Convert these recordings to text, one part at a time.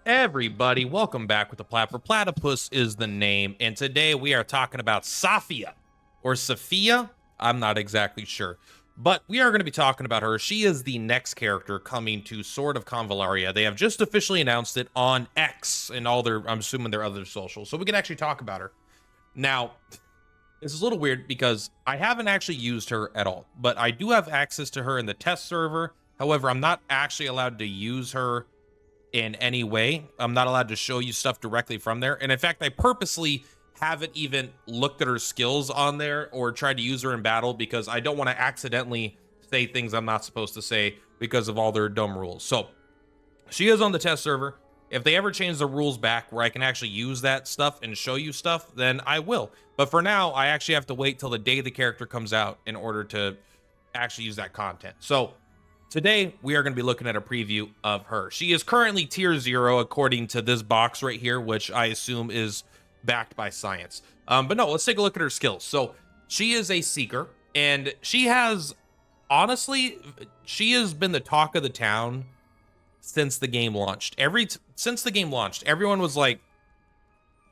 Everybody, welcome back with the Purplatypus is the name, and today we are talking about Sophia, or Sophia, I'm not exactly sure, but we are going to be talking about her. She is the next character coming to Sword of Convallaria. They have just officially announced it on X and all their, I'm assuming their other socials, so we can actually talk about her. Now, this is a little weird because I haven't actually used her at all, but I do have access to her in the test server. However, I'm not actually allowed to use her in any way. I'm not allowed to show you stuff directly from there. And in fact, I purposely haven't even looked at her skills on there or tried to use her in battle because I don't want to accidentally say things I'm not supposed to say because of all their dumb rules. So she is on the test server. If they ever change the rules back where I can actually use that stuff and show you stuff, then I will. But for now, I actually have to wait till the day the character comes out in order to actually use that content. So today, we are going to be looking at a preview of her. She is currently tier 0 according to this box right here, which I assume is backed by science. But no, let's take a look at her skills. So she is a seeker, and she has, honestly, she has been the talk of the town since the game launched. Since the game launched, everyone was like,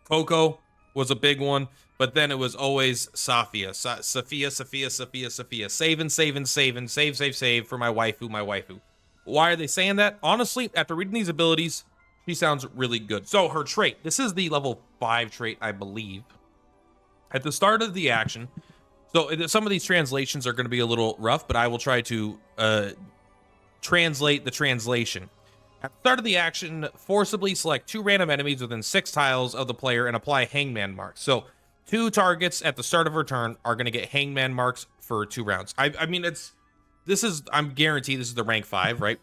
Coco was a big one, but then it was always Sophia, Sophia, save for my waifu. Why are they saying that? Honestly, after reading these abilities, she sounds really good. So her trait, this is the level 5 trait, I believe. At the start of the action, so some of these translations are going to be a little rough, but I will try to translate the translation. At the start of the action, forcibly select 2 random enemies within 6 tiles of the player and apply hangman marks. So 2 targets at the start of her turn are going to get hangman marks for 2 rounds. I mean, I'm guaranteed this is the rank 5, right?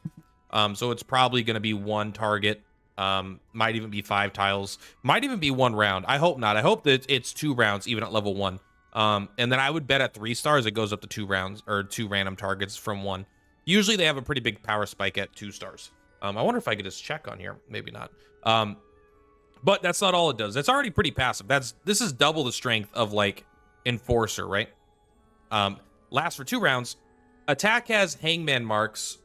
So it's probably going to be 1 target. Might even be 5 tiles. Might even be 1 round. I hope not. I hope that it's 2 rounds even at level 1. And then I would bet at 3 stars, it goes up to 2 rounds or 2 random targets from 1. Usually they have a pretty big power spike at 2 stars. I wonder if I could just check on here. Maybe not. But that's not all it does. It's already pretty passive. This is double the strength of like Enforcer, right? Lasts for 2 rounds. Attack has hangman marks.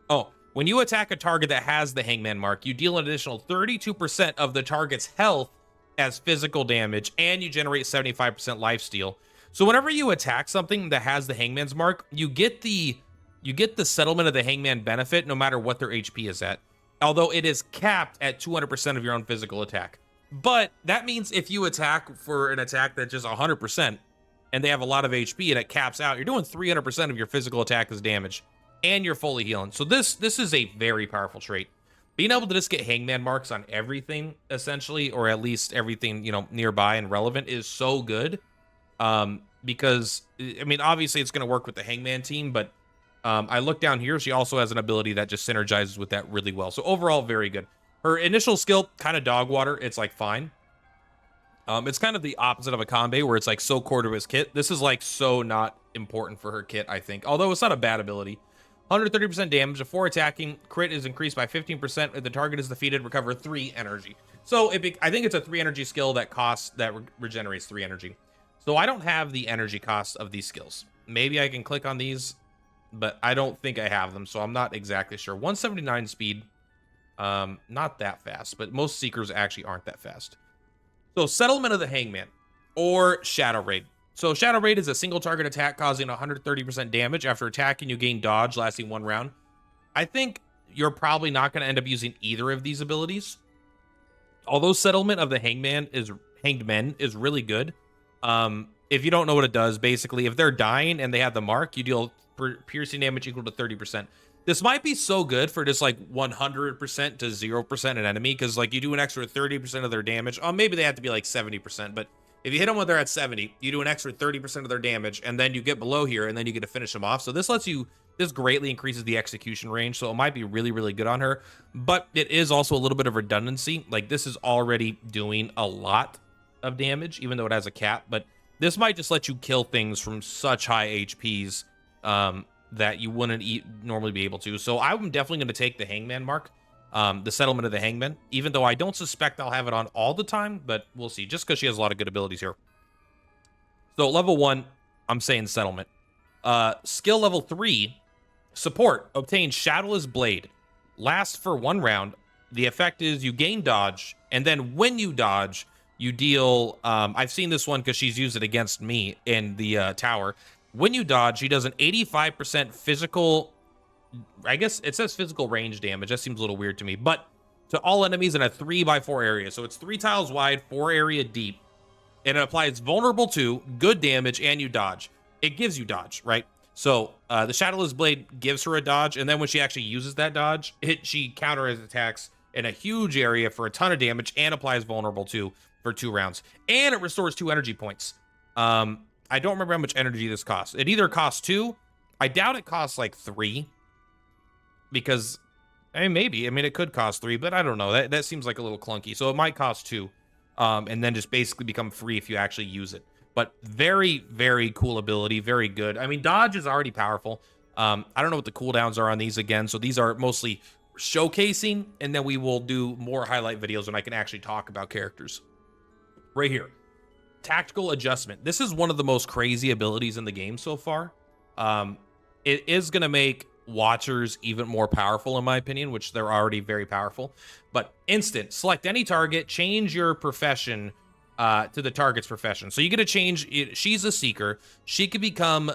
Oh, when you attack a target that has the hangman mark, you deal an additional 32% of the target's health as physical damage, and you generate 75% lifesteal. So whenever you attack something that has the hangman's mark, you get the settlement of the hangman benefit no matter what their HP is at. Although it is capped at 200% of your own physical attack. But that means if you attack for an attack that's just 100% and they have a lot of HP and it caps out, you're doing 300% of your physical attack as damage and you're fully healing. So this is a very powerful trait. Being able to just get hangman marks on everything essentially, or at least everything, you know, nearby and relevant is so good. Because I mean, obviously it's going to work with the hangman team, but I look down here, she also has an ability that just synergizes with that really well. So overall, very good. Her initial skill, kind of dog water. It's like fine. It's kind of the opposite of a Kanbei where it's like so core to his kit. This is like so not important for her kit, I think. Although it's not a bad ability. 130% damage. Before attacking, crit is increased by 15%. If the target is defeated, recover 3 energy. So I think it's a 3 energy skill that regenerates 3 energy. So I don't have the energy cost of these skills. Maybe I can click on these, but I don't think I have them, so I'm not exactly sure. 179 speed, not that fast, but most Seekers actually aren't that fast. So Settlement of the Hangman, or Shadow Raid. So Shadow Raid is a single target attack causing 130% damage. After attacking, you gain dodge, lasting 1 round. I think you're probably not going to end up using either of these abilities. Although Settlement of the Hangman is really good. If you don't know what it does, basically, if they're dying and they have the mark, you deal piercing damage equal to 30%. This might be so good for just like 100% to 0% an enemy, because like you do an extra 30% of their damage. Oh, maybe they have to be like 70%, but if you hit them when they're at 70, you do an extra 30% of their damage, and then you get below here, and then you get to finish them off. So this greatly increases the execution range, so it might be really, really good on her. But it is also a little bit of redundancy. Like this is already doing a lot of damage, even though it has a cap, but this might just let you kill things from such high HPs that you wouldn't normally be able to. So I'm definitely going to take the hangman mark, the Settlement of the Hangman, even though I don't suspect I'll have it on all the time, but we'll see, just because she has a lot of good abilities here. So level 1, I'm saying Settlement. Skill level 3, Support. Obtain Shadowless Blade. Lasts for 1 round. the effect is you gain dodge, and then when you dodge, you deal, I've seen this one because she's used it against me in the tower. When you dodge, she does an 85% physical, I guess it says physical range damage. That seems a little weird to me, but to all enemies in a 3x4 area. So it's 3 tiles wide, 4 area deep, and it applies vulnerable to, good damage, and you dodge. It gives you dodge, right? So the Shadowless Blade gives her a dodge, and then when she actually uses that dodge, she counters attacks in a huge area for a ton of damage and applies vulnerable to for 2 rounds. And it restores 2 energy points. I don't remember how much energy this costs. It either costs 2. I doubt it costs like 3. Because, maybe. I mean, it could cost 3, but I don't know. That seems like a little clunky. So it might cost 2. And then just basically become free if you actually use it. But very, very cool ability. Very good. I mean, dodge is already powerful. I don't know what the cooldowns are on these again. So these are mostly showcasing. And then we will do more highlight videos when I can actually talk about characters. Right here. Tactical adjustment. This is one of the most crazy abilities in the game so far. It is going to make Watchers even more powerful, in my opinion, which they're already very powerful. But instant. Select any target. Change your profession to the target's profession. So you get to change. She's a seeker. She could become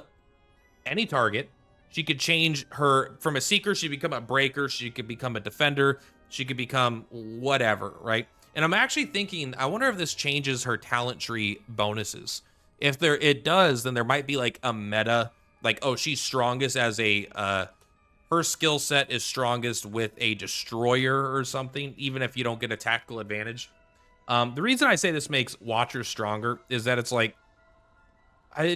any target. She could change her from a seeker. She could become a breaker. She could become a defender. She could become whatever, right? And I'm actually thinking, I wonder if this changes her talent tree bonuses. If it does, then there might be like a meta, like, oh, she's strongest as a, her skill set is strongest with a destroyer or something, even if you don't get a tactical advantage. The reason I say this makes Watcher stronger is that it's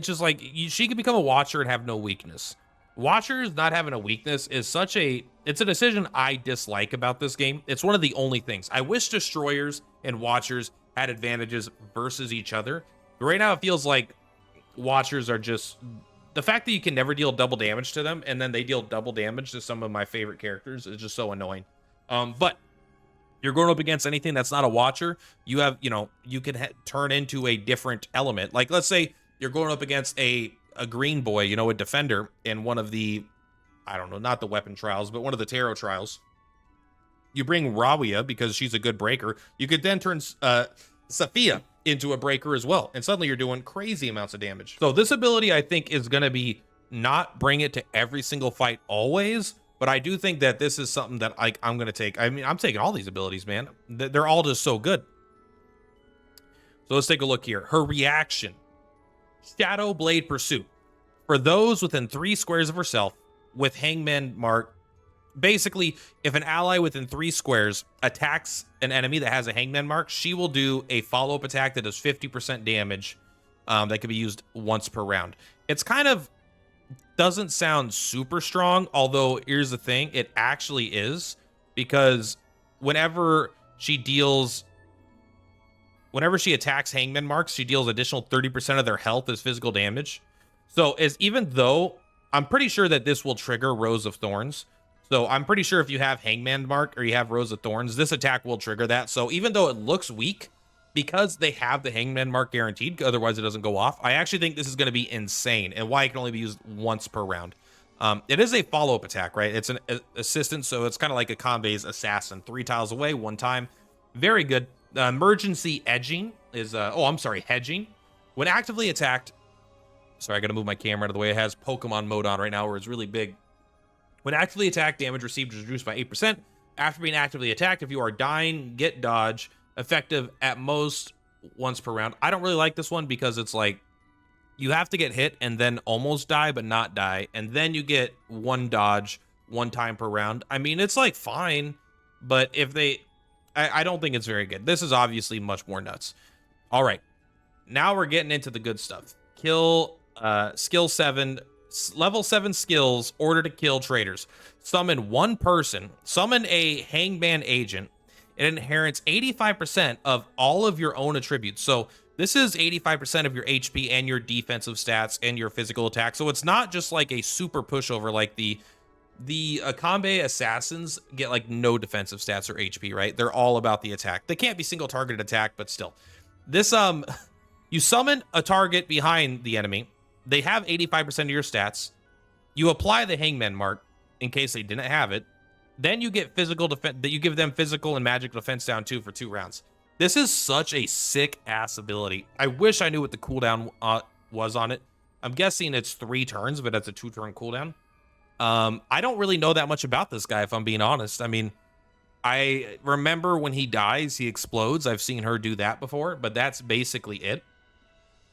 just like, she could become a Watcher and have no weakness. Watchers not having a weakness is it's a decision I dislike about this game. It's one of the only things. I wish destroyers and Watchers had advantages versus each other. But right now it feels like Watchers are just, the fact that you can never deal double damage to them and then they deal double damage to some of my favorite characters is just so annoying. But you're going up against anything that's not a Watcher, you have, you can turn into a different element. Like, let's say you're going up against a green boy, a defender in one of the, I don't know, not the weapon trials, but one of the tarot trials. You bring Rawia because she's a good breaker. You could then turn Safiya into a breaker as well. And suddenly you're doing crazy amounts of damage. So this ability, I think, is going to be not bring it to every single fight always. But I do think that this is something that I'm going to take. I mean, I'm taking all these abilities, man. They're all just so good. So let's take a look here. Her reaction. Shadow Blade Pursuit. For those within 3 squares of herself with Hangman Mark, basically, if an ally within 3 squares attacks an enemy that has a Hangman Mark, she will do a follow-up attack that does 50% damage that can be used once per round. It's kind of doesn't sound super strong, although here's the thing, it actually is, because whenever she attacks Hangman Marks, she deals additional 30% of their health as physical damage. So even though I'm pretty sure that this will trigger Rose of Thorns. So I'm pretty sure if you have Hangman Mark or you have Rose of Thorns, this attack will trigger that. So even though it looks weak, because they have the Hangman Mark guaranteed, otherwise it doesn't go off, I actually think this is going to be insane and why it can only be used once per round. It is a follow-up attack, right? It's an assistant, so it's kind of like a Kanbei's assassin. 3 tiles away, 1 time. Very good. Emergency edging is, hedging. When actively attacked, sorry, I got to move my camera out of the way. It has Pokemon mode on right now where it's really big. When actively attacked, damage received is reduced by 8%. After being actively attacked, if you are dying, get dodge. Effective at most once per round. I don't really like this one because it's like you have to get hit and then almost die but not die, and then you get 1 dodge 1 time per round. I mean, it's like fine, but if I don't think it's very good. This is obviously much more nuts. All right, now we're getting into the good stuff. Kill skill 7, level 7 skills, order to kill traitors. Summon 1 person, summon a Hangman agent. It inherits 85% of all of your own attributes. So this is 85% of your HP and your defensive stats and your physical attack. So it's not just like a super pushover like the Kanbei assassins get like no defensive stats or HP, right? They're all about the attack. They can't be single targeted attack, but still. This you summon a target behind the enemy. They have 85% of your stats. You apply the Hangman Mark in case they didn't have it. Then you get physical defense, that you give them physical and magical defense down too for 2 rounds. This is such a sick ass ability. I wish I knew what the cooldown was on it. I'm guessing it's 3 turns, but it's a 2-turn cooldown. I don't really know that much about this guy, if I'm being honest. I mean, I remember when he dies, he explodes. I've seen her do that before, but that's basically it.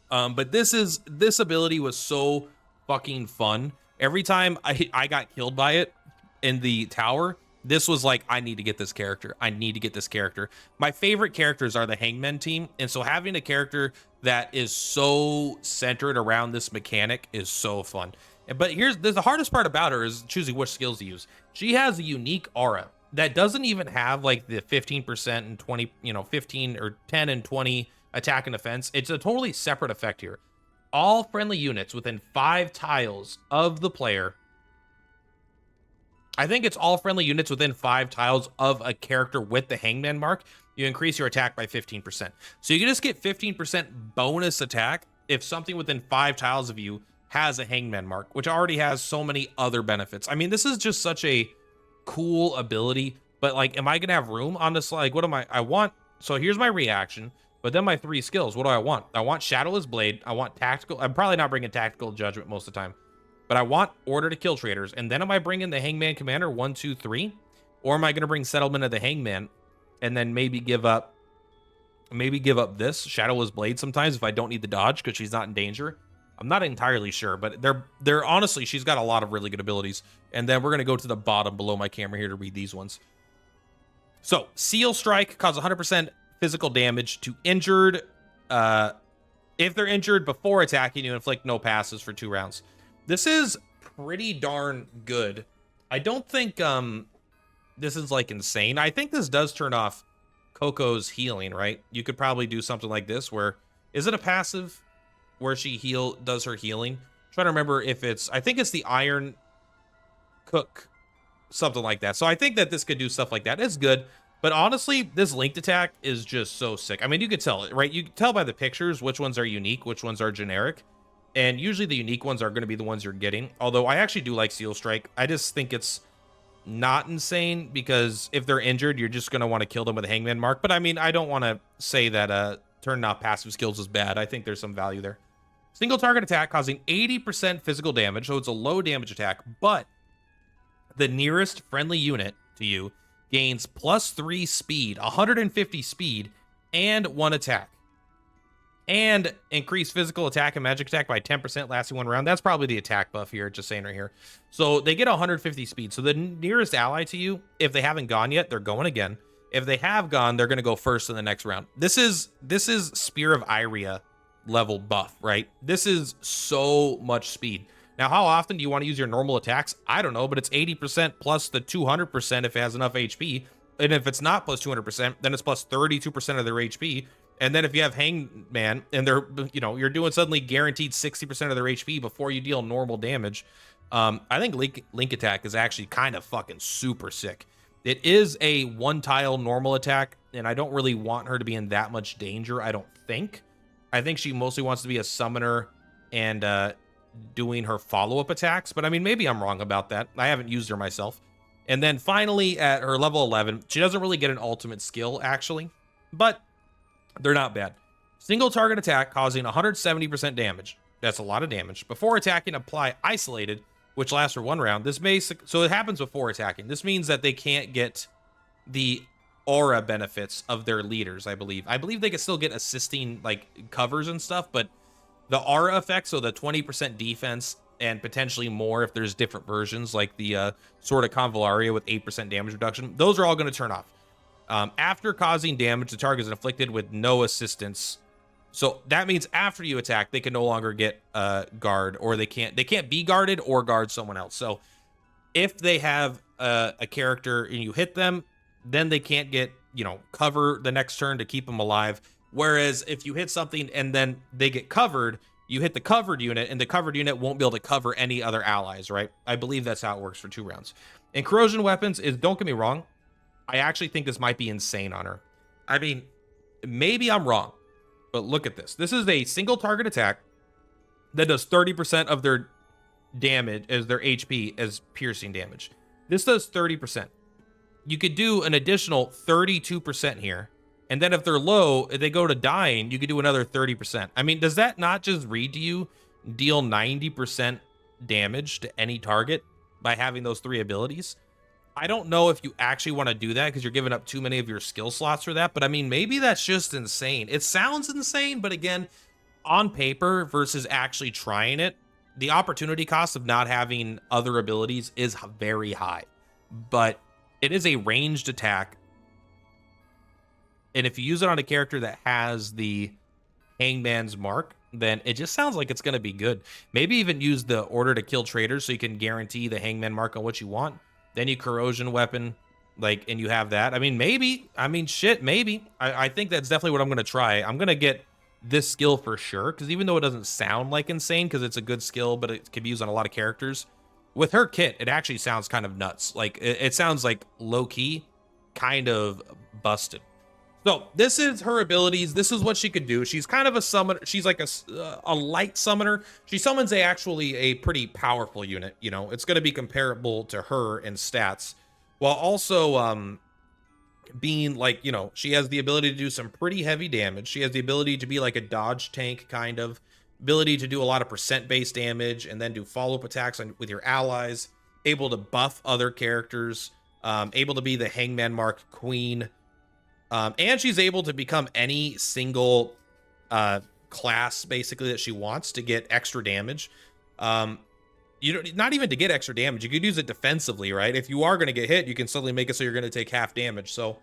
But this ability was so fucking fun. Every time I got killed by it in the tower, this was like, I need to get this character. I need to get this character. My favorite characters are the Hangman team, and so having a character that is so centered around this mechanic is so fun. But the hardest part about her is choosing which skills to use. She has a unique aura that doesn't even have like the 15% and 20, 15 or 10 and 20 attack and defense. It's a totally separate effect here. All friendly units within 5 tiles of the player. I think it's all friendly units within 5 tiles of a character with the Hangman mark. You increase your attack by 15%. So you can just get 15% bonus attack if something within 5 tiles of you has a Hangman mark, which already has so many other benefits. I mean, this is just such a cool ability, but like, am I gonna have room on this? Like, what am I want? So here's my reaction, but then my 3 skills. What do I want? I want Shadowless Blade. I want Tactical. I'm probably not bringing Tactical Judgment most of the time, but I want Order to Kill Traitors. And then am I bringing the Hangman Commander 1, 2, 3, or am I gonna bring Settlement of the Hangman and then maybe give up this Shadowless Blade sometimes if I don't need the dodge because she's not in danger? I'm not entirely sure, but they're honestly, she's got a lot of really good abilities. And then we're going to go to the bottom below my camera here to read these ones. So, Seal Strike causes 100% physical damage to injured. If they're injured before attacking, you inflict no passes for 2 rounds. This is pretty darn good. I don't think this is like insane. I think this does turn off Coco's healing, right? You could probably do something like this where, is it a passive where she does her healing? I'm trying to remember if it's, I think it's the Iron Cook, something like that. So I think that this could do stuff like that. It's good, but honestly, this linked attack is just so sick. I mean, you could tell it, right? You can tell by the pictures which ones are unique, which ones are generic, and usually the unique ones are going to be the ones you're getting. Although I actually do like Seal Strike. I just think it's not insane because if they're injured, you're just going to want to kill them with a Hangman mark. But I mean, I don't want to say that turning off passive skills is bad. I think there's some value there. Single target attack causing 80% physical damage, so it's a low damage attack, but the nearest friendly unit to you gains +3 speed, 150 speed, and 1 attack. And increase physical attack and magic attack by 10% lasting 1 round. That's probably the attack buff here, just saying right here. So they get 150 speed. So the nearest ally to you, if they haven't gone yet, they're going again. If they have gone, they're going to go first in the next round. This is Spear of Iria level buff, right? This is so much speed. Now, how often do you want to use your normal attacks? I don't know, but it's 80% plus the 200% if it has enough HP. And if it's not plus 200%, then it's plus 32% of their HP. And then if you have Hangman and they're, you're doing suddenly guaranteed 60% of their HP before you deal normal damage. I think Link attack is actually kind of fucking super sick. It is a 1-tile normal attack, and I don't really want her to be in that much danger, I don't think. I think she mostly wants to be a summoner and doing her follow-up attacks. But I mean, maybe I'm wrong about that. I haven't used her myself. And then finally, at her level 11, she doesn't really get an ultimate skill, actually. But they're not bad. Single target attack causing 170% damage. That's a lot of damage. Before attacking, apply Isolated, which lasts for 1 round. So it happens before attacking. This means that they can't get the aura benefits of their leaders, I believe. I believe they can still get assisting like covers and stuff, but the aura effect, so the 20% defense and potentially more if there's different versions, like the Sword of Convallaria with 8% damage reduction, those are all going to turn off. After causing damage, the target is inflicted with no assistance. So that means after you attack, they can no longer get guard, or they can't be guarded or guard someone else. So if they have a character and you hit them, then they can't get, cover the next turn to keep them alive. Whereas if you hit something and then they get covered, you hit the covered unit, and the covered unit won't be able to cover any other allies, right? I believe that's how it works for 2 rounds. And corrosion weapons is, don't get me wrong, I actually think this might be insane on her. I mean, maybe I'm wrong, but look at this. This is a single target attack that does 30% of their damage as their HP as piercing damage. This does 30%. you could do an additional 32% here. And then if they're low, if they go to dying, you could do another 30%. I mean, does that not just read to you deal 90% damage to any target by having those 3 abilities? I don't know if you actually want to do that because you're giving up too many of your skill slots for that. But I mean, maybe that's just insane. It sounds insane, but again, on paper versus actually trying it, the opportunity cost of not having other abilities is very high. But it is a ranged attack. And if you use it on a character that has the Hangman's Mark, then it just sounds like it's going to be good. Maybe even use the order to kill traitors so you can guarantee the Hangman Mark on what you want. Then you corrosion weapon, like, and you have that. I mean, maybe. I mean, shit, maybe. I think that's definitely what I'm going to try. I'm going to get this skill for sure, because even though it doesn't sound like insane, because it's a good skill, but it can be used on a lot of characters, with her kit, it actually sounds kind of nuts. Like, it sounds like low-key, kind of busted. So this is her abilities. This is what she could do. She's kind of a summoner. She's like a light summoner. She summons actually a pretty powerful unit. You know, it's going to be comparable to her in stats, while also being like, you know, she has the ability to do some pretty heavy damage. She has the ability to be like a dodge tank, kind of ability to do a lot of percent-based damage and then do follow-up attacks with your allies. Able to buff other characters. Able to be the Hangman Mark Queen. And she's able to become any single class, basically, that she wants to get extra damage. You don't, not even to get extra damage. You could use it defensively, right? If you are going to get hit, you can suddenly make it so you're going to take half damage. So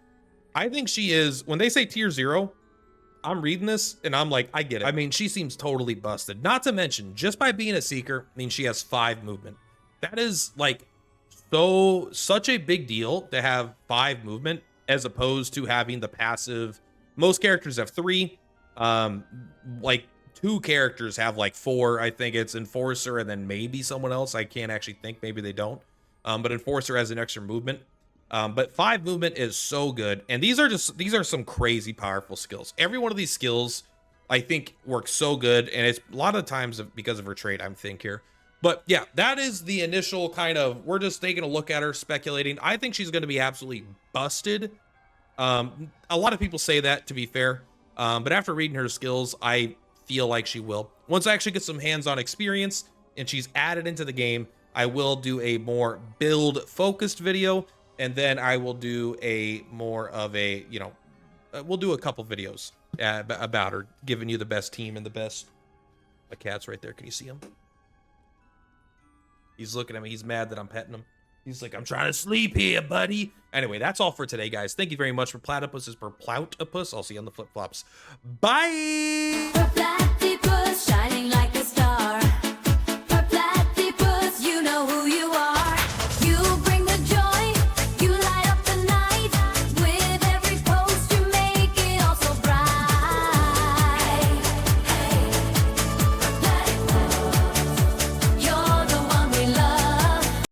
I think she is, when they say tier 0, I'm reading this and I'm like, I get it. I mean, she seems totally busted. Not to mention, just by being a Seeker, I mean, she has 5 movement. That is like such a big deal to have 5 movement, as opposed to having the passive. Most characters have 3. Like 2 characters have like 4. I think it's Enforcer and then maybe someone else. I can't actually think. Maybe they don't. But Enforcer has an extra movement. But 5 movement is so good. And these are some crazy powerful skills. Every one of these skills, I think, works so good. And it's a lot of times because of her trait, I'm thinking here. But yeah, that is the initial kind of, we're just taking a look at her, speculating. I think she's going to be absolutely busted. A lot of people say that, to be fair. But after reading her skills, I feel like she will. Once I actually get some hands-on experience and she's added into the game, I will do a more build-focused video. And then I will do a more of a, you know, we'll do a couple videos about her, giving you the best team and the best. My cat's right there. Can you see him? He's looking at me. He's mad that I'm petting him. He's like, I'm trying to sleep here, buddy. Anyway, that's all for today, guys. Thank you very much. For Platypus is Purplatypus. I'll see you on the flip-flops. Bye!